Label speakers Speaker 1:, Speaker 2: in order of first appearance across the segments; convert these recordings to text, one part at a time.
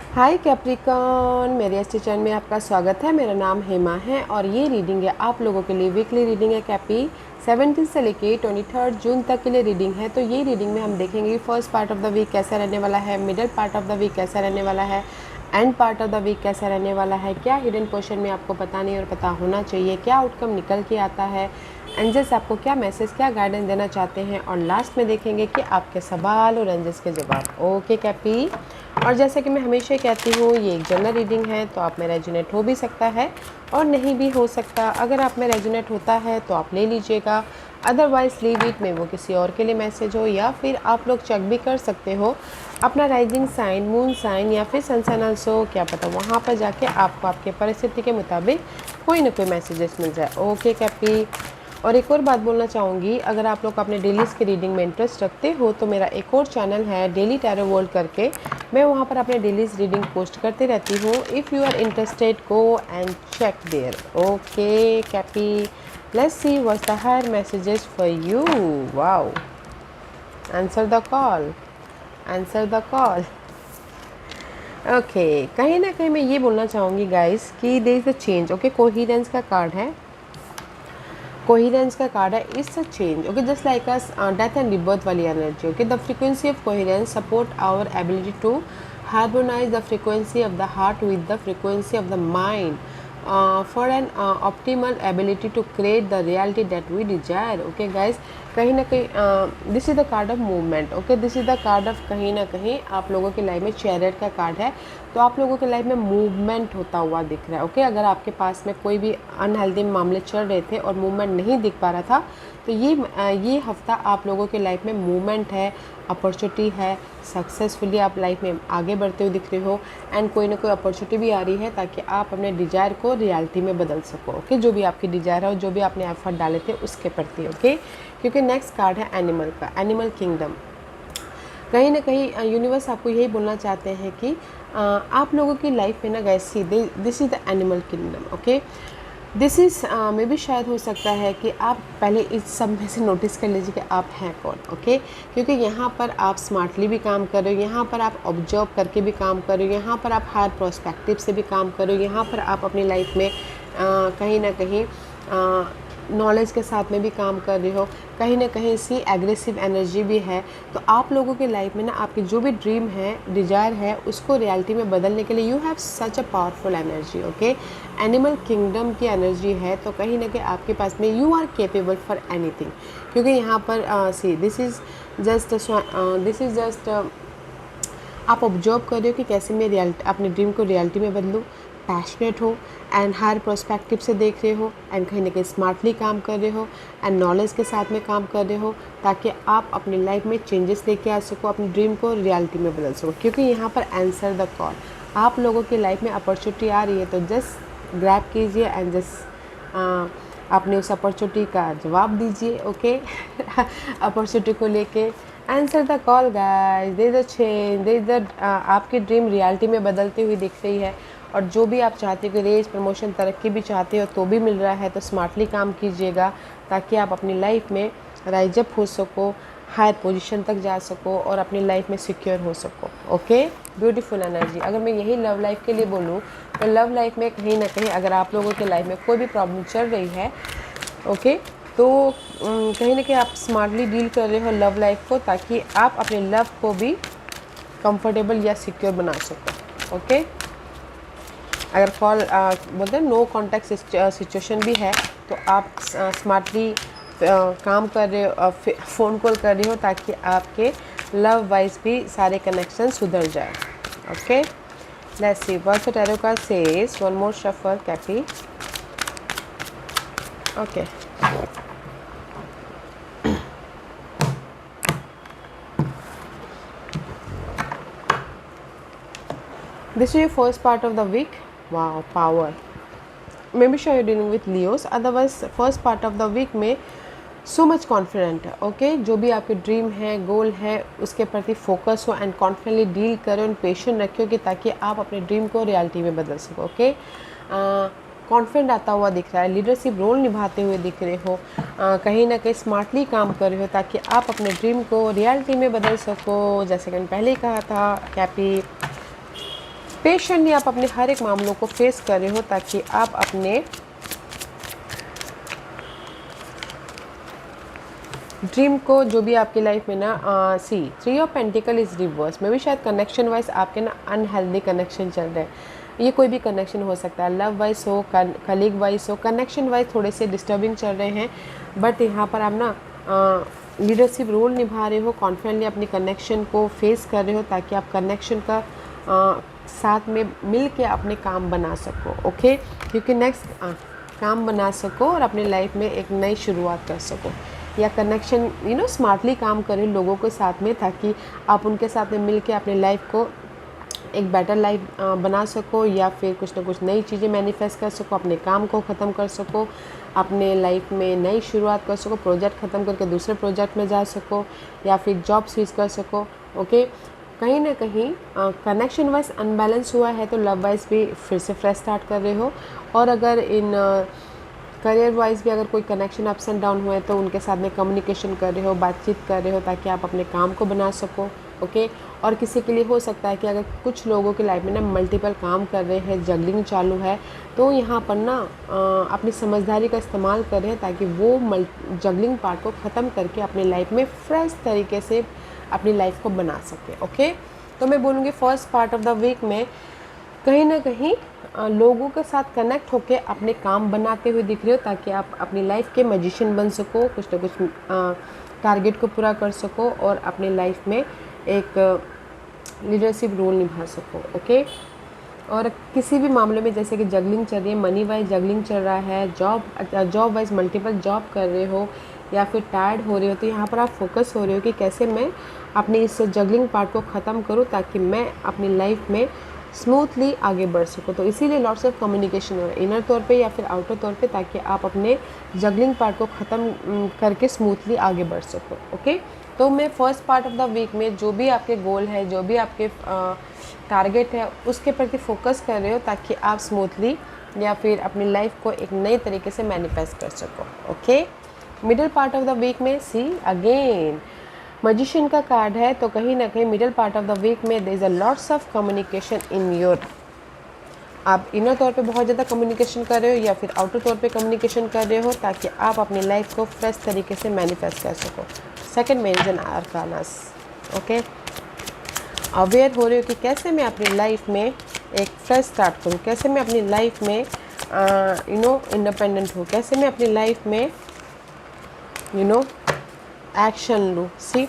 Speaker 1: हाय Capricorn, मेरे इस channel में आपका स्वागत है। मेरा नाम हेमा है और ये रीडिंग है आप लोगों के लिए। वीकली रीडिंग है कैपी 17 से लेके 23 जून तक के लिए रीडिंग है। तो ये रीडिंग में हम देखेंगे first part of the week कैसा रहने वाला है, middle part of the week कैसा रहने वाला है, end part of the week कैसा रहने वाला है, क्या हिडन क्वेश्चन में आपको पता नहीं और पता होना चाहिए, क्या आउटकम निकल के आता है, एंजल्स आपको क्या मैसेज क्या गाइडेंस देना चाहते हैं, और लास्ट में देखेंगे कि आपके सवाल और एंजल्स के जवाब। ओके कैपी। और जैसे कि मैं हमेशा कहती हूँ, ये एक जनरल रीडिंग है तो आप में रेजोनेट हो भी सकता है और नहीं भी हो सकता। अगर आप में रेजोनेट होता है तो आप ले लीजिएगा, अदरवाइज लीव इट में वो किसी और के लिए मैसेज हो, या फिर आप लोग चेक भी कर सकते हो अपना राइजिंग साइन, मून साइन या फिर सन साइन ऑल्सो, क्या पता वहाँ पर जाके आपको आपके परिस्थिति के मुताबिक कोई ना कोई मैसेजेस मिल जाए। ओके कैपी। और एक और बात बोलना चाहूँगी, अगर आप लोग अपने डेलीज़ की रीडिंग में इंटरेस्ट रखते हो तो मेरा एक और चैनल है डेली टैरो वर्ल्ड करके, मैं वहाँ पर अपने डेलीज़ रीडिंग पोस्ट करती रहती हूँ। If you are interested go and check there. Okay कैपी, let's see what's the higher messages for you. Wow, answer the call, answer the call. Okay, कहीं ना कहीं मैं ये बोलना चाहूँगी गाइस कि there is a change. Okay, coherence का कार्ड है, कोहिरेंस का कार्ड है, it's a change. Okay, just like as death and rebirth वाली energy. Okay, the frequency of coherence support our ability to harmonise the frequency of the heart with the frequency of the mind for an optimal ability to create the reality that we desire. Okay guys, कहीं ना कहीं this is the card of movement. Okay, this is the card of कहीं ना कहीं आप लोगों की life में चैरियट का कार्ड है, तो आप लोगों की लाइफ में मूवमेंट होता हुआ दिख रहा है। ओके, अगर आपके पास में कोई भी अनहेल्दी मामले चल रहे थे और मूवमेंट नहीं दिख पा रहा था, तो ये हफ्ता आप लोगों की लाइफ में मूवमेंट है, अपॉर्चुनिटी है, सक्सेसफुली आप लाइफ में आगे बढ़ते हुए दिख रहे हो, एंड कोई ना कोई अपॉर्चुनिटी भी आ रही है ताकि आप अपने डिजायर को रियलिटी में बदल सको। ओके, जो भी आपकी डिजायर है और जो भी आपने एफर्ट डाले थे उसके प्रति। ओके, क्योंकि नेक्स्ट कार्ड है एनिमल का, एनिमल किंगडम। कहीं ना कहीं यूनिवर्स आपको यही बोलना चाहते हैं कि आप लोगों की लाइफ में ना guys, this is the animal kingdom. Okay, this is मे भी शायद हो सकता है कि आप पहले इस सब में से नोटिस कर लीजिए कि आप हैं कौन। ओके, क्योंकि यहाँ पर आप स्मार्टली भी काम कर रहे हो, यहाँ पर आप ऑब्जर्व करके भी काम कर रहे हो, यहाँ पर आप हायर प्रोस्पेक्टिव से भी काम कर रहे हो, यहाँ पर आप अपनी लाइफ में कहीं ना कहीं नॉलेज के साथ में भी काम कर रहे हो, कहीं ना कहीं सी एग्रेसिव एनर्जी भी है। तो आप लोगों की लाइफ में ना आपकी जो भी ड्रीम है, डिजायर है, उसको रियलिटी में बदलने के लिए you have such a powerful energy. Okay, animal kingdom की एनर्जी है, तो कहीं ना कहीं आपके पास में you are capable for anything. क्योंकि यहाँ पर सी दिस इज़ जस्ट आप ऑब्जर्व कर रहे हो कि कैसे मैं रियलिटी अपने ड्रीम को रियलिटी में बदलूँ, पैशनेट हो एंड हायर प्रोस्पेक्टिव से देख रहे हो, एंड कहीं ना कहीं स्मार्टली काम कर रहे हो एंड नॉलेज के साथ में काम कर रहे हो, ताकि आप अपनी लाइफ में चेंजेस लेके आ सको, अपनी ड्रीम को रियलिटी में बदल सको। क्योंकि यहाँ पर आंसर द कॉल, आप लोगों की लाइफ में अपॉर्चुनिटी आ रही है, तो जस्ट ग्रैब कीजिए एंड जस्ट अपने उस अपॉर्चुनिटी का जवाब दीजिए। ओके, अपॉर्चुनिटी को लेके answer the call guys. They the change, they the आपकी ड्रीम रियलिटी में बदलती हुई दिख रही है, और जो भी आप चाहते हो कि रेज, प्रमोशन, तरक्की भी चाहते हो तो भी मिल रहा है। तो स्मार्टली काम कीजिएगा ताकि आप अपनी लाइफ में राइज अप हो सको, हायर पोजीशन तक जा सको और अपनी लाइफ में सिक्योर हो सको। Okay, beautiful energy. अगर मैं यही लव लाइफ के लिए बोलूँ तो लव लाइफ में कहीं ना कहीं अगर आप लोगों के लाइफ में कोई भी प्रॉब्लम चल रही है, ओके, तो कहीं ना कहीं आप स्मार्टली डील कर रहे हो लव लाइफ को, ताकि आप अपने लव को भी कंफर्टेबल या सिक्योर बना सको। ओके, अगर कॉल बोलते हैं नो कॉन्टैक्ट सिचुएशन भी है, तो आप स्मार्टली काम कर रहे हो, फ़ोन कॉल कर रहे हो, ताकि आपके लव वाइज भी सारे कनेक्शन सुधर जाए। Okay, let's see what the tarot card says. One more shuffle कैपी। Okay, this is your first part of the week. Wow, power. Maybe sure you're dealing with Leos. Otherwise, first part of the week में so much confident है। Okay, जो भी आपके dream है, गोल है, उसके प्रति फोकस हो एंड कॉन्फिडेंटली डील करो एंड पेशेंट रखियो कि ताकि आप अपने ड्रीम को रियलिटी में बदल सको। ओके, कॉन्फिडेंट आता हुआ दिख रहा है, लीडरशिप रोल निभाते हुए दिख रहे हो, कहीं ना कहीं स्मार्टली काम कर रहे हो ताकि आप अपने ड्रीम को रियलिटी में बदल सको। जैसे कि मैंने पहले ही कहा था कैपी, पेशेंटली आप अपने हर एक मामलों को फेस कर रहे हो ताकि आप अपने ड्रीम को, जो भी आपकी लाइफ में ना सी 3 ऑफ पेंटिकल इज़ रिवर्स में भी शायद कनेक्शन वाइज आपके ना अनहेल्दी कनेक्शन चल रहे हैं। ये कोई भी कनेक्शन हो सकता है, लव वाइज हो, कलीग वाइज हो, कनेक्शन वाइज थोड़े से डिस्टर्बिंग चल रहे हैं। बट यहाँ पर आप ना लीडरशिप रोल निभा रहे हो, कॉन्फिडेंटली अपनी कनेक्शन को फेस कर रहे हो ताकि आप कनेक्शन का साथ में मिल के अपने काम बना सको। ओके, क्योंकि नेक्स्ट काम बना सको और अपनी लाइफ में एक नई शुरुआत कर सको, या कनेक्शन स्मार्टली काम करें लोगों के साथ में ताकि आप उनके साथ में मिल के अपनी लाइफ को एक बेटर लाइफ बना सको, या फिर कुछ ना कुछ नई चीज़ें मैनिफेस्ट कर सको, अपने काम को ख़त्म कर सको, अपने लाइफ में नई शुरुआत कर सको, प्रोजेक्ट ख़त्म करके दूसरे प्रोजेक्ट में जा सको, या फिर जॉब स्विच कर सको। ओके, कहीं ना कहीं कनेक्शन वाइज अनबैलेंस हुआ है तो लव वाइज भी फिर से फ्रेश स्टार्ट कर रहे हो, और अगर इन करियर वाइज भी अगर कोई कनेक्शन अप्स एंड डाउन हुए तो उनके साथ में कम्युनिकेशन कर रहे हो, बातचीत कर रहे हो ताकि आप अपने काम को बना सको। ओके, और किसी के लिए हो सकता है कि अगर कुछ लोगों की लाइफ में ना मल्टीपल काम कर रहे हैं, जगलिंग चालू है, तो यहाँ पर ना अपनी समझदारी का इस्तेमाल कर रहे हैं ताकि वो जगलिंग पार्ट को ख़त्म करके अपनी लाइफ में फ्रेश तरीके से अपनी लाइफ को बना सके। ओके, तो मैं बोलूँगी first part of the week में कहीं ना कहीं लोगों के साथ कनेक्ट होके अपने काम बनाते हुए दिख रहे हो ताकि आप अपनी लाइफ के मैजिशियन बन सको, कुछ ना कुछ टारगेट को पूरा कर सको और अपनी लाइफ में एक लीडरशिप रोल निभा सको। ओके, और किसी भी मामले में जैसे कि जगलिंग चल रही है, मनी वाइज जगलिंग चल रहा है, जॉब वाइज मल्टीपल जॉब कर रहे हो या फिर टायर्ड हो रहे हो, तो यहाँ पर आप फोकस हो रहे हो कि कैसे मैं अपनी इस जगलिंग पार्ट को ख़त्म करूँ ताकि मैं अपनी लाइफ में स्मूथली आगे बढ़ सको। तो इसीलिए लॉट्स ऑफ कम्युनिकेशन हो रहा है इनर तौर पे या फिर आउटर तौर पे, ताकि आप अपने जगलिंग पार्ट को ख़त्म करके स्मूथली आगे बढ़ सको। ओके, तो मैं first part of the week में जो भी आपके गोल है, जो भी आपके टारगेट है, उसके प्रति फोकस कर रहे हो ताकि आप स्मूथली या फिर अपनी लाइफ को एक नए तरीके से मैनिफेस्ट कर सको। Okay, middle part of the week में सी अगेन मैजिशियन का कार्ड है, तो कहीं ना कहीं middle part of the week में there is a lots of communication in your, आप इनर तौर पे बहुत ज़्यादा कम्युनिकेशन कर रहे हो या फिर आउटर तौर पे कम्युनिकेशन कर रहे हो ताकि आप अपनी लाइफ को फ्रेश तरीके से मैनिफेस्ट कर सको। Second major arcanas. Okay, aware हो रहे हो कि कैसे मैं अपनी लाइफ में एक फ्रेश स्टार्ट करूँ, कैसे मैं अपनी लाइफ में इंडिपेंडेंट हूँ, कैसे मैं अपनी लाइफ में एक्शन लूँ। सी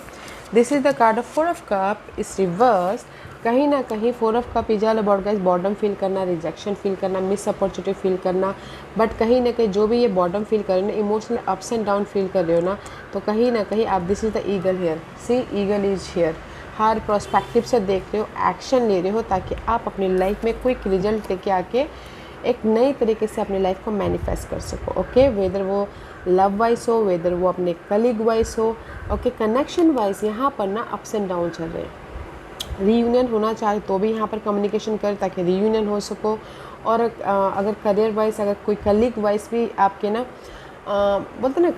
Speaker 1: this is the card of 4 of cup इस रिवर्स। कहीं ना कहीं 4 of cup is all about guys boredom feel करना, रिजेक्शन फील करना, मिस अपॉर्चुनिटी फील करना। बट कहीं ना कहीं जो भी ये बॉर्डम फील कर रहे हो ना, emotional ups and down feel कर रहे हो ना, तो कहीं ना कहीं आप this is the eagle here. See eagle is here, हर प्रोस्पेक्टिव से देख रहे हो, एक्शन ले रहे हो ताकि आप अपनी लाइफ में क्विक रिजल्ट लेके आके एक नई तरीके से अपनी लाइफ को मैनिफेस्ट कर सको। ओके, वेदर वो लव वाइज हो, वेदर वो अपने कलीग वाइज हो। ओके, कनेक्शन वाइज यहाँ पर ना अप्स एंड डाउन चल रहे हैं। रीयूनियन होना चाहे तो भी यहाँ पर कम्युनिकेशन कर ताकि रीयूनियन हो सको, और अगर करियर वाइज, अगर कोई कलीग वाइज भी आपके ना बोलते ना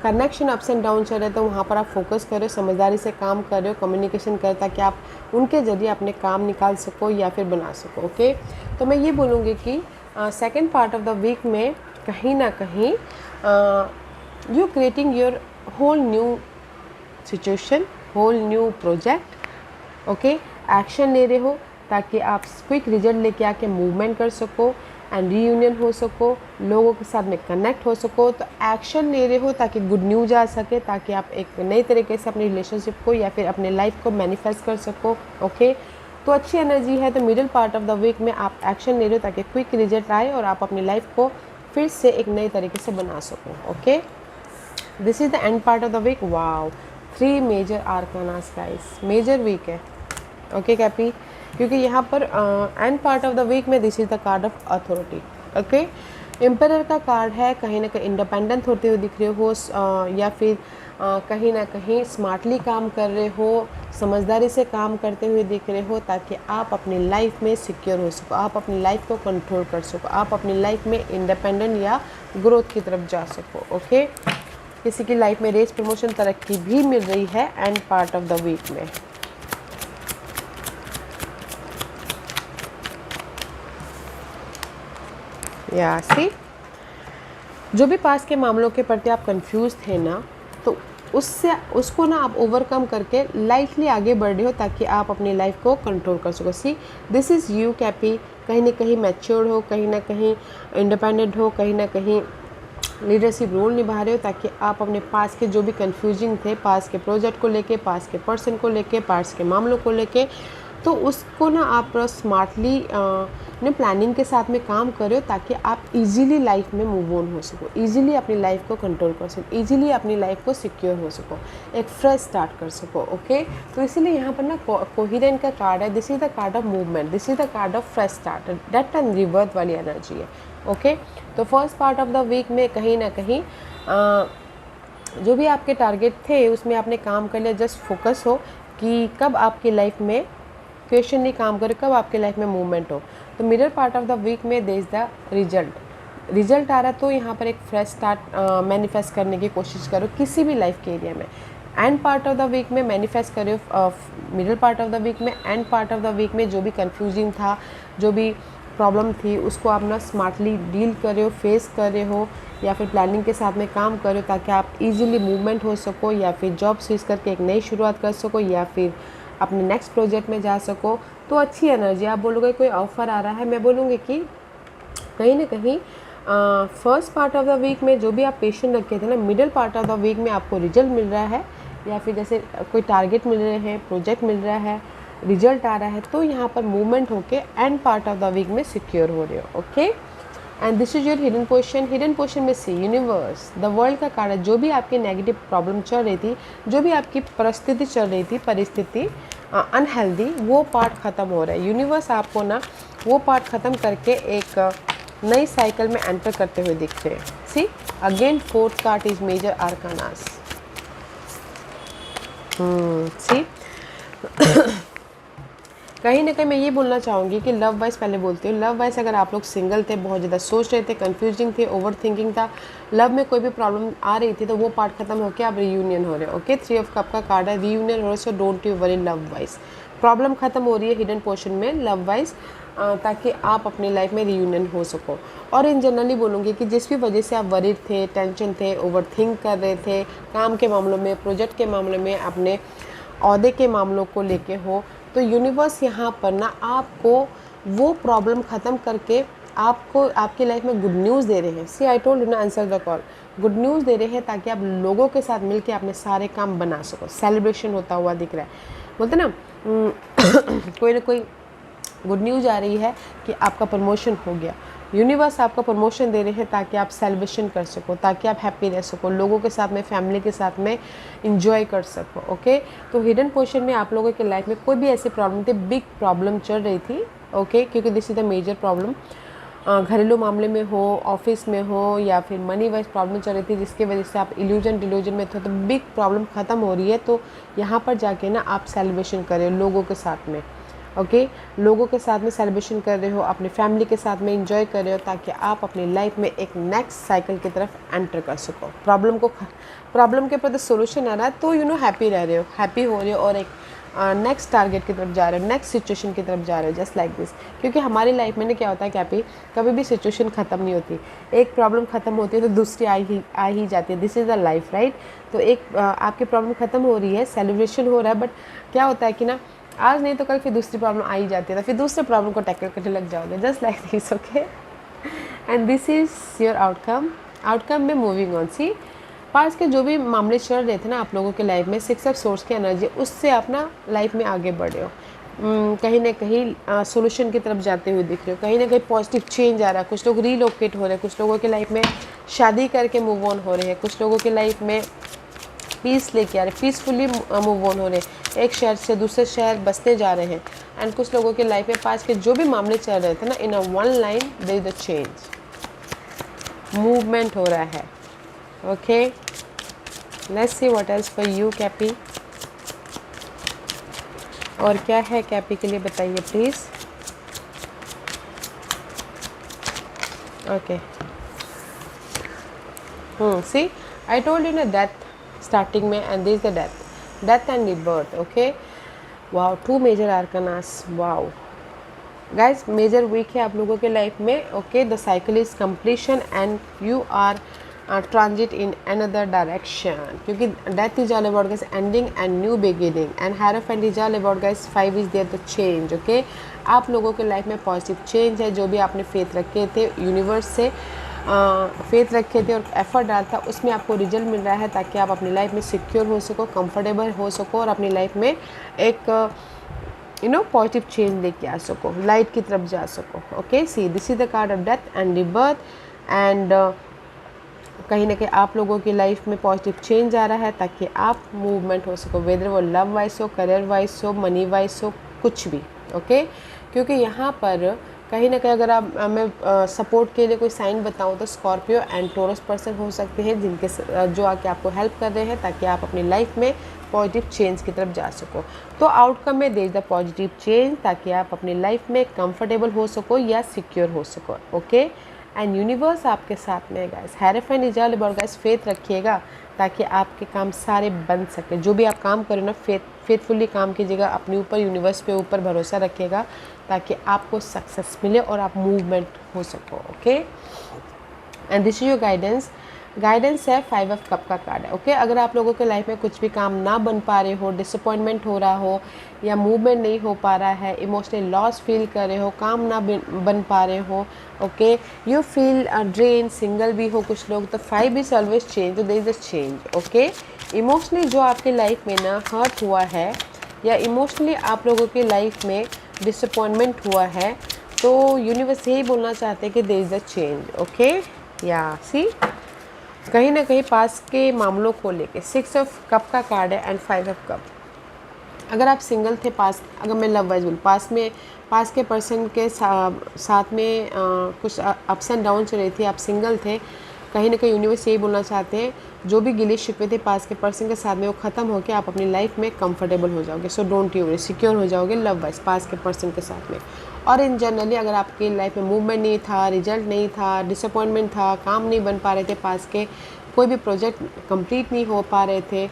Speaker 1: कनेक्शन अप्स एंड डाउन चल रहे हैं, तो वहाँ पर आप फोकस करो, समझदारी से काम कर रहे हो, कम्युनिकेशन करें ताकि आप उनके ज़रिए अपने काम निकाल सको या फिर बना सको। ओके, तो मैं ये बोलूँगी कि second part of the week में कहीं ना कहीं you creating your whole new situation, whole new project. Okay, action ले रहे हो ताकि आप क्विक रिजल्ट लेके आके मूवमेंट कर सको एंड रीयूनियन हो सको, लोगों के साथ में कनेक्ट हो सको। तो एक्शन ले रहे हो ताकि गुड न्यूज आ सके, ताकि आप एक नई तरीके से अपनी रिलेशनशिप को या फिर अपने लाइफ को मैनिफेस्ट कर सको। ओके, तो अच्छी एनर्जी है। तो middle part of the week में आप एक्शन ले रहे हो ताकि क्विक रिजल्ट आए और आप अपनी लाइफ को फिर से एक नई तरीके से बना सको। Okay, this is the end part of the week. Wow, 3 major arcanas guys, major week है। ओके कैपी, क्योंकि यहाँ पर end part of the week में this is the card of authority. Okay, emperor का कार्ड है, कहीं ना कहीं इंडिपेंडेंट होते हुए दिख रहे हो या फिर कहीं ना कहीं स्मार्टली काम कर रहे हो, समझदारी से काम करते हुए दिख रहे हो ताकि आप अपनी लाइफ में सिक्योर हो सको, आप अपनी लाइफ को कंट्रोल कर सको, आप अपनी लाइफ में इंडिपेंडेंट या ग्रोथ की तरफ जा सको। ओके, किसी की लाइफ में रेस, प्रमोशन, तरक्की भी मिल रही है end part of the week में। या सी, जो भी पास के मामलों के प्रति आप कंफ्यूज थे ना, तो उसको ना आप ओवरकम करके लाइटली आगे बढ़ रहे हो ताकि आप अपनी लाइफ को कंट्रोल कर सको। सी, दिस इज़ यू कैपी, कहीं ना कहीं मैच्योर्ड हो, कहीं ना कहीं इंडिपेंडेंट हो, कहीं ना कहीं लीडरशिप रोल निभा रहे हो, ताकि आप अपने पास के जो भी कंफ्यूजिंग थे, पास के प्रोजेक्ट को लेके, पास के पर्सन को लेके, पास के मामलों को लेके, तो उसको ना आप स्मार्टली ने प्लानिंग के साथ में काम करो ताकि आप इजीली लाइफ में मूव ऑन हो सको, इजीली अपनी लाइफ को कंट्रोल कर सको, इजीली अपनी लाइफ को सिक्योर हो सको, एक फ्रेश स्टार्ट कर सको। ओके, तो इसीलिए यहाँ पर ना कोहिरेंट का कार्ड है, this is the card of movement, this is the card of fresh start, death and rebirth वाली एनर्जी है। ओके, तो first part of the week में कहीं ना कहीं जो भी आपके टारगेट थे उसमें आपने काम कर लिया। जस्ट फोकस हो कि कब आपकी लाइफ में क्वेश्चन नहीं काम करे, कब आपके लाइफ में मूवमेंट हो। तो middle part of the week में देयर इज द रिजल्ट आ रहा है, तो यहाँ पर एक फ्रेश स्टार्ट मैनिफेस्ट करने की कोशिश करो किसी भी लाइफ के एरिया में। End part of the week में मैनिफेस्ट करो, middle part of the week में, end part of the week में जो भी कंफ्यूजिंग था, जो भी प्रॉब्लम थी, उसको आप ना स्मार्टली डील कर रहे हो, फेस कर रहे हो, या फिर प्लानिंग के साथ में काम करो ताकि आप इजीली मूवमेंट हो सको, या फिर जॉब स्विच करके एक नई शुरुआत कर सको, या फिर अपने नेक्स्ट प्रोजेक्ट में जा सको। तो अच्छी एनर्जी। आप बोलोगे कोई ऑफ़र आ रहा है, मैं बोलूँगी कि कहीं ना कहीं first part of the week में जो भी आप पेशेंट रखे थे ना, middle part of the week में आपको रिजल्ट मिल रहा है, या फिर जैसे कोई टारगेट मिल रहे हैं, प्रोजेक्ट मिल रहा है, रिजल्ट आ रहा है, तो यहाँ पर मूवमेंट होके end part of the week में सिक्योर हो रहे हो। Okay, and this is your hidden position में सी यूनिवर्स, द वर्ल्ड का कार्ड है। जो भी आपकी नेगेटिव प्रॉब्लम चल रही थी, जो भी आपकी परिस्थिति चल रही थी, परिस्थिति अनहेल्दी, वो पार्ट ख़त्म हो रहा है। यूनिवर्स आपको ना वो पार्ट ख़त्म करके एक नई साइकिल में एंटर करते हुए दिखते हैं। See again fourth card is major arcanas. See कहीं ना कहीं मैं ये बोलना चाहूँगी कि लव वाइज पहले बोलती हूँ। लव वाइज अगर आप लोग सिंगल थे, बहुत ज़्यादा सोच रहे थे, कंफ्यूजिंग थे, ओवर थिंकिंग था, लव में कोई भी प्रॉब्लम आ रही थी, तो वो पार्ट खत्म होकर आप रीयूनियन हो रहे हो। ओके, 3 ऑफ कप का कार्ड है, रीयूनियन हो रहा है, सो don't you worry love wise. Problem खत्म हो रही है हिडन पोर्शन में लव वाइज, ताकि आप अपनी लाइफ में रीयूनियन हो सको। और इन जनरली बोलूँगी कि जिस भी वजह से आप वरीड थे, टेंशन थे, ओवर थिंक कर रहे थे, काम के मामलों में, प्रोजेक्ट के मामले में, अपने औहदे के मामलों को लेके हो, तो यूनिवर्स यहाँ पर ना आपको वो प्रॉब्लम ख़त्म करके आपको आपकी लाइफ में गुड न्यूज़ दे रहे हैं। सी आई टोल्ड यू ना, answer the call, good news दे रहे हैं ताकि आप लोगों के साथ मिलके अपने सारे काम बना सको। सेलिब्रेशन होता हुआ दिख रहा है, बोलते ना कोई ना कोई गुड न्यूज़ आ रही है कि आपका प्रमोशन हो गया। यूनिवर्स आपका प्रमोशन दे रहे हैं ताकि आप सेलिब्रेशन कर सको, ताकि आप हैप्पी रह सको, लोगों के साथ में, फैमिली के साथ में इंजॉय कर सको। ओके, तो हिडन पोर्शन में आप लोगों के लाइफ में कोई भी ऐसी प्रॉब्लम थी, बिग प्रॉब्लम चल रही थी। ओके, क्योंकि this is the major problem, घरेलू मामले में हो, ऑफिस में हो, या फिर मनी वाइज प्रॉब्लम चल रही थी जिसकी वजह से आप इल्यूजन डिल्यूजन में थे, तो बिग प्रॉब्लम ख़त्म हो रही है। तो यहाँ पर जाके ना आप सेलिब्रेशन करें लोगों के साथ में। ओके, लोगों के साथ में सेलिब्रेशन कर रहे हो, अपने फैमिली के साथ में एंजॉय कर रहे हो, ताकि आप अपनी लाइफ में एक नेक्स्ट साइकिल की तरफ एंटर कर सको। प्रॉब्लम के प्रति सोल्यूशन आ रहा है, तो हैप्पी रह रहे हो, हैप्पी हो रहे हो, और एक नेक्स्ट टारगेट की तरफ जा रहे हो, नेक्स्ट सिचुएशन की तरफ जा रहे हो, जस्ट लाइक दिस। क्योंकि हमारी लाइफ में ना क्या होता है कैपी, कभी भी सिचुएशन ख़त्म नहीं होती, एक प्रॉब्लम ख़त्म होती है तो दूसरी आ ही जाती है। This is the life, right. तो एक आपकी प्रॉब्लम ख़त्म हो रही है, सेलिब्रेशन हो रहा है, बट क्या होता है कि ना आज नहीं तो कल फिर दूसरी प्रॉब्लम आ ही जाती है, तो फिर दूसरे प्रॉब्लम को टैकल करने लग जाओगे, just like this. Okay, and this is your outcome में मूविंग ऑन। सी पास के जो भी मामले चल रहे थे ना आप लोगों के लाइफ में, 6 ऑफ सोर्स की एनर्जी, उससे आप ना लाइफ में आगे बढ़ रहे हो, कहीं ना कहीं सोल्यूशन की तरफ जाते हुए दिख रहे हो, कहीं ना कहीं पॉजिटिव चेंज आ रहा है। कुछ लोग रीलोकेट हो रहे हैं, कुछ लोगों के लाइफ में शादी करके मूव ऑन हो रहे हैं, कुछ लोगों के लाइफ में पीस लेके आ रहे, पीसफुली मूव ऑन हो रहे, एक शहर से दूसरे शहर बसते जा रहे हैं। एंड कुछ लोगों के लाइफ में पास के जो भी मामले चल रहे थे ना, in a one line there is the change, movement हो रहा है। Okay, let's see what else for you कैपी। और क्या है कैपी के लिए बताइए please. Okay, see I told you ना डेथ स्टार्टिंग में, and this the death and rebirth. Okay, wow, 2 major arcanas, wow, guys major week है आप लोगों के लाइफ में, okay. The cycle is completion and you are transit in another direction, क्योंकि death is all about guys ending and new beginning, and hierophant is all about guys 5 is there the change, okay. आप लोगों के life में positive change है, जो भी आपने faith रखे थे यूनिवर्स से, फेथ रखे थे और एफर्ट डाला था, उसमें आपको रिजल्ट मिल रहा है, ताकि आप अपनी लाइफ में सिक्योर हो सको, कंफर्टेबल हो सको और अपनी लाइफ में एक पॉजिटिव चेंज लेके आ सको, लाइट की तरफ जा सको, okay. See this is the card of death and rebirth, and कहीं ना कहीं आप लोगों की लाइफ में पॉजिटिव चेंज आ रहा है, ताकि आप मूवमेंट हो सको, वेदर वो लव वाइज हो, करियर वाइज हो, मनी वाइज हो, कुछ भी, ओके। क्योंकि यहाँ पर कहीं ना कहीं अगर आप मैं सपोर्ट के लिए कोई साइन बताऊँ तो स्कॉर्पियो एंड टोरस पर्सन हो सकते हैं, जिनके जो आके आपको हेल्प कर रहे हैं, ताकि आप अपनी लाइफ में पॉजिटिव चेंज की तरफ जा सको। तो आउटकम में देख द पॉजिटिव चेंज, ताकि आप अपनी लाइफ में कंफर्टेबल हो सको या सिक्योर हो सको, ओके। एंड यूनिवर्स आपके साथ में है guys, hierophant is all about guys faith रखिएगा, ताकि आपके काम सारे बन सके। जो भी आप काम करें ना, फेथफुली काम कीजिएगा, अपने ऊपर यूनिवर्स पे ऊपर भरोसा रखिएगा, ताकि आपको सक्सेस मिले और आप मूवमेंट हो सको, okay. And this is your guidance है 5 ऑफ कप का कार्ड है, ओके। अगर आप लोगों के लाइफ में कुछ भी काम ना बन पा रहे हो, डिसअपॉइंटमेंट हो रहा हो या मूवमेंट नहीं हो पा रहा है, इमोशनल लॉस फील कर रहे हो, काम ना बन पा रहे हो, okay, you feel drain, single भी हो कुछ लोग, तो 5 इज ऑलवेज चेंज, तो there is a change, okay. Emotionally जो आपके लाइफ में ना हर्ट हुआ है, या इमोशनली आप लोगों की लाइफ में डिसअपॉइंटमेंट हुआ है, तो यूनिवर्स यही बोलना चाहते हैं कि there is a change, okay. Yeah see कहीं ना कहीं पास के मामलों को लेके 6 ऑफ कप का कार्ड है एंड 5 ऑफ कप। अगर आप सिंगल थे, पास, अगर मैं लव वाइज बोलूँ, पास के पर्सन के साथ में कुछ अप्स एंड डाउन चल रही थी, आप सिंगल थे, कहीं ना कहीं यूनिवर्स यही बोलना चाहते हैं, जो भी गिले शिकवे थे पास के पर्सन के साथ में, वो ख़त्म होकर आप अपनी लाइफ में कंफर्टेबल हो जाओगे। So don't you worry, secure हो जाओगे लव वाइज पास के पर्सन के साथ में। और इन जनरली अगर आपकी लाइफ में मूवमेंट नहीं था, रिजल्ट नहीं था, डिसअपॉइंटमेंट था, काम नहीं बन पा रहे थे, पास के कोई भी प्रोजेक्ट कंप्लीट नहीं हो पा रहे थे,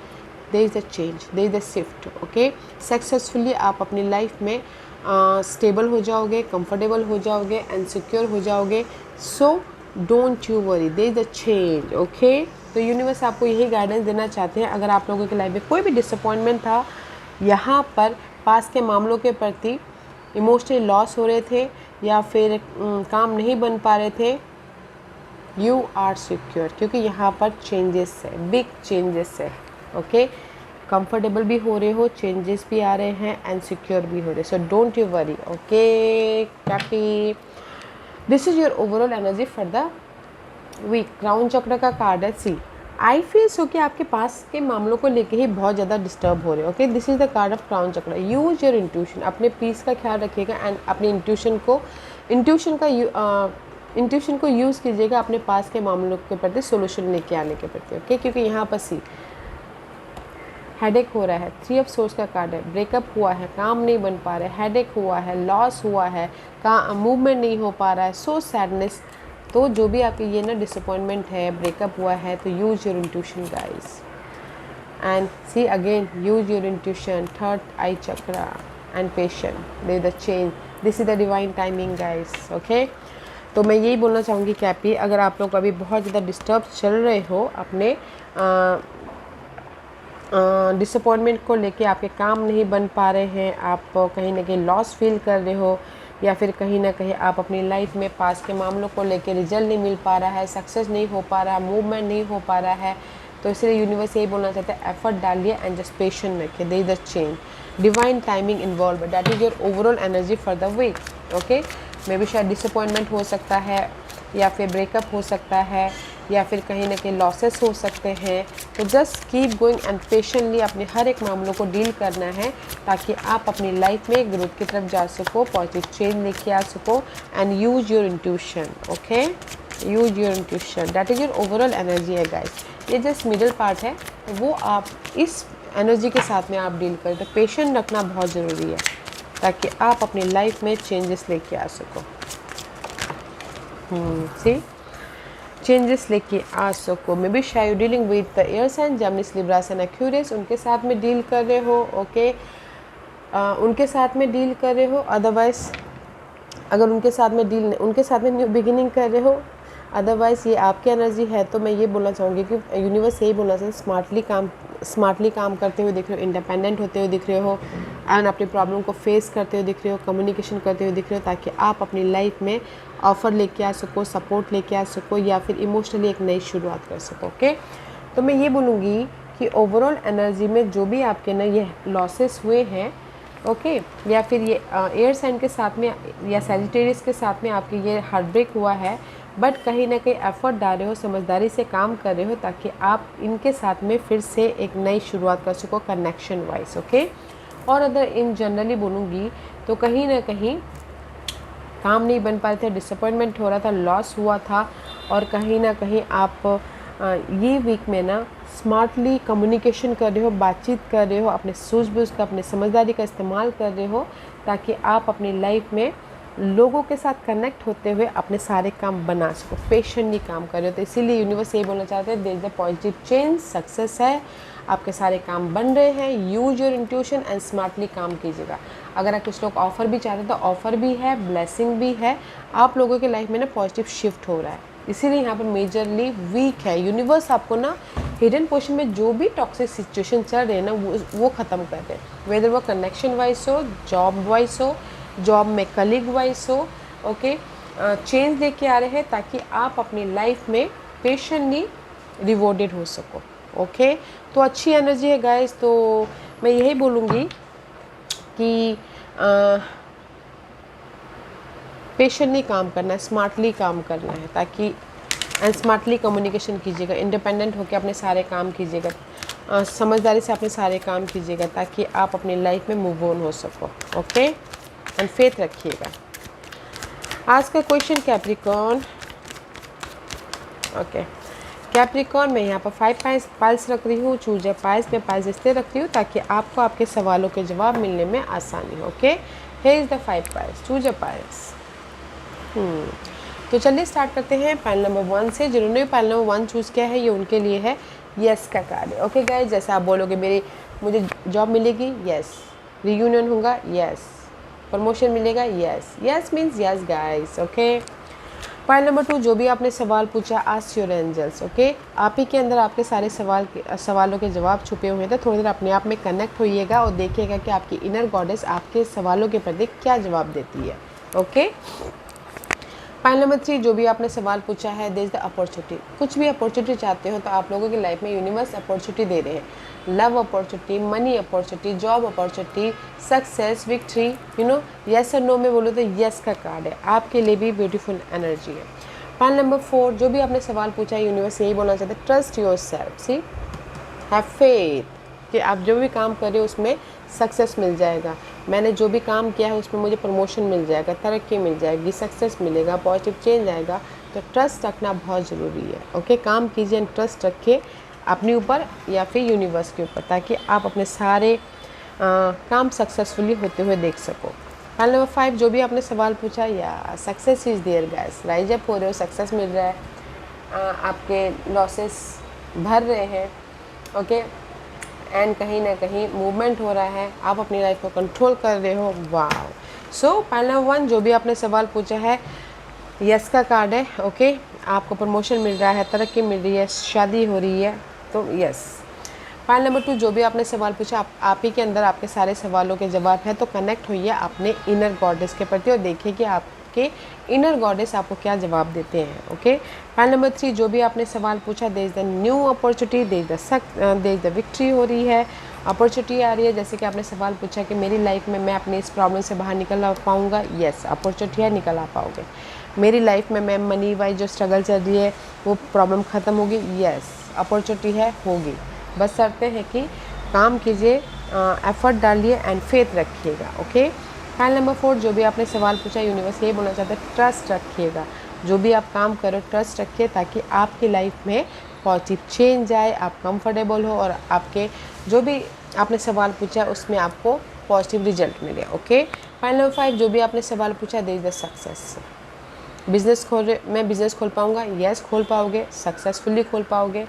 Speaker 1: there is a change, there is a shift, okay. Successfully आप अपनी लाइफ में स्टेबल हो जाओगे, कंफर्टेबल हो जाओगे एंड सिक्योर हो जाओगे। So don't you worry, there is a change, okay. तो यूनिवर्स आपको यही गाइडेंस देना चाहते हैं। अगर आप लोगों की लाइफ में कोई भी डिसअपॉइंटमेंट था, यहाँ पर पास के मामलों के प्रति इमोशनली लॉस हो रहे थे या फिर काम नहीं बन पा रहे थे, यू आर सिक्योर, क्योंकि यहाँ पर चेंजेस है, बिग चेंजेस है, ओके। कंफर्टेबल भी हो रहे हो, चेंजेस भी आ रहे हैं एंड सिक्योर भी हो रहे, so don't you worry, okay कैपी। This is your overall energy for the week. Crown chakra का कार्ड है। सी आई फील सो कि आपके पास के मामलों को लेके ही बहुत ज़्यादा डिस्टर्ब हो रहे हो, okay. This is the card of crown चक्र। यूज योर इंट्यूशन, अपने पीस का ख्याल रखिएगा एंड अपनी इंट्यूशन को यूज़ कीजिएगा अपने पास के मामलों के प्रति सोल्यूशन लेके आने के प्रति, ओके। क्योंकि यहाँ पर सी हेडेक हो रहा है, 3 ऑफ सोर्स का कार्ड है, ब्रेकअप हुआ है, काम नहीं बन पा रहा है, हेडेक हुआ है, लॉस हुआ है, मूवमेंट नहीं हो पा रहा है, सो सैडनेस। तो जो भी आपकी ये ना डिसअपॉइंटमेंट है, ब्रेकअप हुआ है, तो use your intuition guys and see again, use your intuition, third eye chakra and patient, they the change, this is the divine timing guys, okay. तो मैं यही बोलना चाहूँगी कैपी, अगर आप लोग अभी बहुत ज़्यादा डिस्टर्ब चल रहे हो अपने डिसअपॉइंटमेंट को लेके, आपके काम नहीं बन पा रहे हैं, आप कहीं ना कहीं लॉस फील कर रहे हो, या फिर कहीं ना कहीं आप अपनी लाइफ में पास के मामलों को लेके रिजल्ट नहीं मिल पा रहा है, सक्सेस नहीं हो पा रहा, मूवमेंट नहीं हो पा रहा है, तो इसलिए यूनिवर्स यही बोलना चाहता है, एफर्ट डालिए एंड जस्ट पेशेंट रखिए, there is a change, divine timing involve, that is your overall energy for the week, okay. मे भी शायद डिसअपॉइंटमेंट हो सकता है, या फिर ब्रेकअप हो सकता है, या फिर कहीं ना कहीं लॉसेस हो सकते हैं, तो just keep going and patiently अपने हर एक मामलों को डील करना है, ताकि आप अपनी लाइफ में ग्रोथ की तरफ जा सको, पॉजिटिव चेंज लेके आ सको and use your intuition, okay. Use your intuition, that is your overall energy है गाइस। ये जस्ट मिडल पार्ट है, तो वो आप इस एनर्जी के साथ में आप डील करें, तो पेशेंट रखना बहुत ज़रूरी है, ताकि आप अपनी लाइफ में चेंजेस लेके आ सको। सी चेंजेस लेके आ सको। मे बी शायद dealing with the air sign, Gemini, Libra and Aquarius, उनके साथ में डील कर रहे हो, ओके। उनके साथ में डील कर रहे हो, अदरवाइज अगर उनके साथ में न्यू बिगिनिंग कर रहे हो, अदरवाइज़ ये आपकी एनर्जी है, तो मैं ये बोलना चाहूँगी कि यूनिवर्स यही बोलना चाहिए, स्मार्टली काम करते हुए दिख रहे हो, इंडिपेंडेंट होते हुए दिख रहे हो, एंड अपनी प्रॉब्लम को फेस करते हुए दिख रहे हो, कम्युनिकेशन करते हुए दिख रहे हो, ताकि आप अपनी लाइफ में ऑफ़र लेके आ सको, सपोर्ट लेके आ सको, या फिर इमोशनली एक नई शुरुआत कर सको। ओके, तो मैं ये बोलूँगी कि ओवरऑल एनर्जी में जो भी आपके ना ये लॉसेस हुए हैं, ओके, या फिर ये एयर साइन के साथ में या सैजिटेरियस के साथ में आपके ये हार्ट ब्रेक हुआ है, बट कहीं ना कहीं एफर्ट डाल रहे हो, समझदारी से काम कर रहे हो, ताकि आप इनके साथ में फिर से एक नई शुरुआत कर सको कनेक्शन वाइज। ओके, और अगर इन जनरली बोलूँगी तो कहीं ना कहीं काम नहीं बन पा रहे थे, डिसअपॉइंटमेंट हो रहा था, लॉस हुआ था, और कहीं ना कहीं आप ये वीक में ना स्मार्टली कम्युनिकेशन कर रहे हो, बातचीत कर रहे हो, अपने सूझबूझ का, अपने समझदारी का इस्तेमाल कर रहे हो, ताकि आप अपनी लाइफ में लोगों के साथ कनेक्ट होते हुए अपने सारे काम बना सको, पेशेंटली काम कर रहे हो। तो इसीलिए यूनिवर्स यही बोलना चाहते हैं, there is a positive change, success है, आपके सारे काम बन रहे हैं, use your intuition and smartly काम कीजिएगा। अगर आप कुछ लोग ऑफ़र भी चाहते हैं तो ऑफ़र भी है, ब्लेसिंग भी है, आप लोगों की लाइफ में ना पॉजिटिव शिफ्ट हो रहा है। इसीलिए यहाँ पर मेजरली वीक है। यूनिवर्स आपको ना हिडन पोर्शन में जो भी टॉक्सिक सिचुएशन चल रहे हैं ना वो ख़त्म कर रहे हैं, वेदर वो कनेक्शन वाइज हो, जॉब वाइज हो, जॉब में कलीग वाइज हो। ओके, चेंज लेके आ रहे हैं ताकि आप अपनी लाइफ में पेशेंटली रिवॉर्डेड हो सको। ओके, तो अच्छी एनर्जी है गाइस। तो मैं यही बोलूँगी कि पेशेंटली काम करना है, स्मार्टली काम करना है, ताकि एंड स्मार्टली कम्युनिकेशन कीजिएगा, इंडिपेंडेंट होकर अपने सारे काम कीजिएगा, समझदारी से अपने सारे काम कीजिएगा, ताकि आप अपनी लाइफ में मूव ऑन हो सको। ओके, एंड फेथ रखिएगा। आज का क्वेश्चन कैप्रिकॉर्न। ओके, कैप्रिकॉर्न में यहाँ पर 5 पाइल्स रख रही हूँ, चूज अ पाइल्स में पाइल्स इसलिए रख रही हूँ ताकि आपको आपके सवालों के जवाब मिलने में आसानी हो। Okay, here is the 5 piles, choose a piles. तो चलिए स्टार्ट करते हैं पाइल नंबर 1 से। जिन्होंने भी पाइल नंबर 1 चूज़ किया है ये उनके लिए है यस का कार्ड है। ओके गाइस, जैसे आप बोलोगे मुझे जॉब मिलेगी, यस, रीयूनियन होगा, यस, प्रमोशन मिलेगा, yes, yes means yes guys. Okay, pile number 2, जो भी आपने सवाल पूछा, आस्क योर एंजल्स। ओके, आप ही के अंदर आपके सारे सवालों के जवाब छुपे हुए थे। थोड़ी देर अपने आप में कनेक्ट होइएगा और देखिएगा कि आपकी इनर गॉडेस आपके सवालों के प्रति क्या जवाब देती है। ओके, पाइल नंबर 3, जो भी आपने सवाल पूछा है, देयर इज द अपॉर्चुनिटी। कुछ भी अपॉर्चुनिटी चाहते हो तो आप लोगों की लाइफ में यूनिवर्स अपॉर्चुनिटी दे रहे हैं। Love opportunity, money opportunity, job opportunity, success, victory, yes और नो में बोलो तो यस का कार्ड है। आपके लिए भी ब्यूटीफुल एनर्जी है। पाइल नंबर 4, जो भी आपने सवाल पूछा है, यूनिवर्स यही बोलना चाहते हैं, trust yourself, see have faith कि आप जो भी काम कर रहे हो उसमें सक्सेस मिल जाएगा। मैंने जो भी काम किया है उसमें मुझे प्रमोशन मिल जाएगा, तरक्की मिल जाएगी, सक्सेस मिलेगा, पॉजिटिव चेंज आएगा। तो ट्रस्ट रखना बहुत ज़रूरी है। ओके, काम कीजिए, ट्रस्ट रखिए अपने ऊपर या फिर यूनिवर्स के ऊपर, ताकि आप अपने सारे काम सक्सेसफुली होते हुए देख सको। पाइल नंबर 5, जो भी आपने सवाल पूछा, या success is there guys, rise up हो रहे हो, सक्सेस मिल रहा है, आपके लॉसेस भर रहे हैं। ओके, एंड कहीं ना कहीं मूवमेंट हो रहा है, आप अपनी लाइफ को कंट्रोल कर रहे हो। वाह। सो पाइल नंबर 1, जो भी आपने सवाल पूछा है, यस का कार्ड है। ओके, आपको प्रमोशन मिल रहा है, तरक्की मिल रही है, शादी हो रही है, तो यस। पाइल नंबर 2, जो भी आपने सवाल पूछा, आप ही के अंदर आपके सारे सवालों के जवाब है। तो कनेक्ट होइए अपने इनर गॉडेस के प्रति और देखिए कि आपके इनर गॉडेस आपको क्या जवाब देते हैं। ओके, पाइल नंबर 3, जो भी आपने सवाल पूछा, there is the new opportunity, there is the victory हो रही है, अपॉर्चुनिटी आ रही है। जैसे कि आपने सवाल पूछा कि मेरी लाइफ में मैं अपनी इस प्रॉब्लम से बाहर निकल पाऊँगा, यस, अपॉर्चुनिटी है, निकल आ पाओगे। मेरी लाइफ में मैं मनी वाइज जो स्ट्रगल चल रही है वो प्रॉब्लम ख़त्म होगी, यस, अपॉर्चुनिटी है, होगी। बस शर्त है कि काम कीजिए, एफर्ट डालिए एंड फेथ रखिएगा। ओके, पाइल नंबर 4, जो भी आपने सवाल पूछा, यूनिवर्स यही बोलना चाहता है, ट्रस्ट रखिएगा। जो भी आप काम करो, ट्रस्ट रखिए, ताकि आपकी लाइफ में पॉजिटिव चेंज आए, आप कंफर्टेबल हो और आपके जो भी आपने सवाल पूछा उसमें आपको पॉजिटिव रिजल्ट मिले। ओके, पाइल नंबर 5, जो भी आपने सवाल पूछा, देयर इज द सक्सेस। मैं बिज़नेस खोल पाऊँगा, यस खोल पाओगे, सक्सेसफुली खोल पाओगे।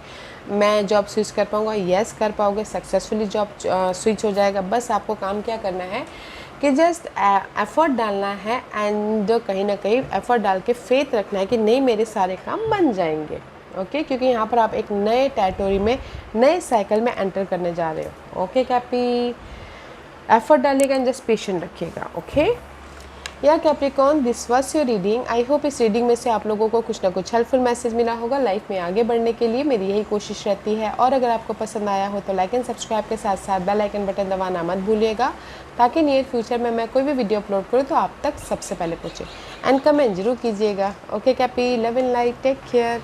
Speaker 1: मैं जॉब स्विच कर पाऊँगा, यस कर पाओगे, सक्सेसफुली जॉब स्विच हो जाएगा। बस आपको काम क्या करना है कि जस्ट एफर्ट डालना है एंड कहीं ना कहीं एफर्ट डाल के फेथ रखना है कि नहीं मेरे सारे काम बन जाएंगे। ओके क्योंकि यहाँ पर आप एक नए टेरिटोरी में, नए साइकिल में एंटर करने जा रहे हो। ओके कैपी, एफर्ट डालिएगा एंड जस्ट पेशेंट रखिएगा। ओके या Capricorn, this was your reading. I hope इस रीडिंग में से आप लोगों को कुछ ना कुछ हेल्पफुल मैसेज मिला होगा। लाइफ में आगे बढ़ने के लिए मेरी यही कोशिश रहती है। और अगर आपको पसंद आया हो तो लाइक एंड सब्सक्राइब के साथ साथ बेल आइकन बटन दबाना मत भूलिएगा, ताकि नियर फ्यूचर में मैं कोई भी वीडियो अपलोड करूँ तो आप तक सबसे पहले पहुँचे। एंड कमेंट जरूर कीजिएगा। ओके कैपी, love and light, take care.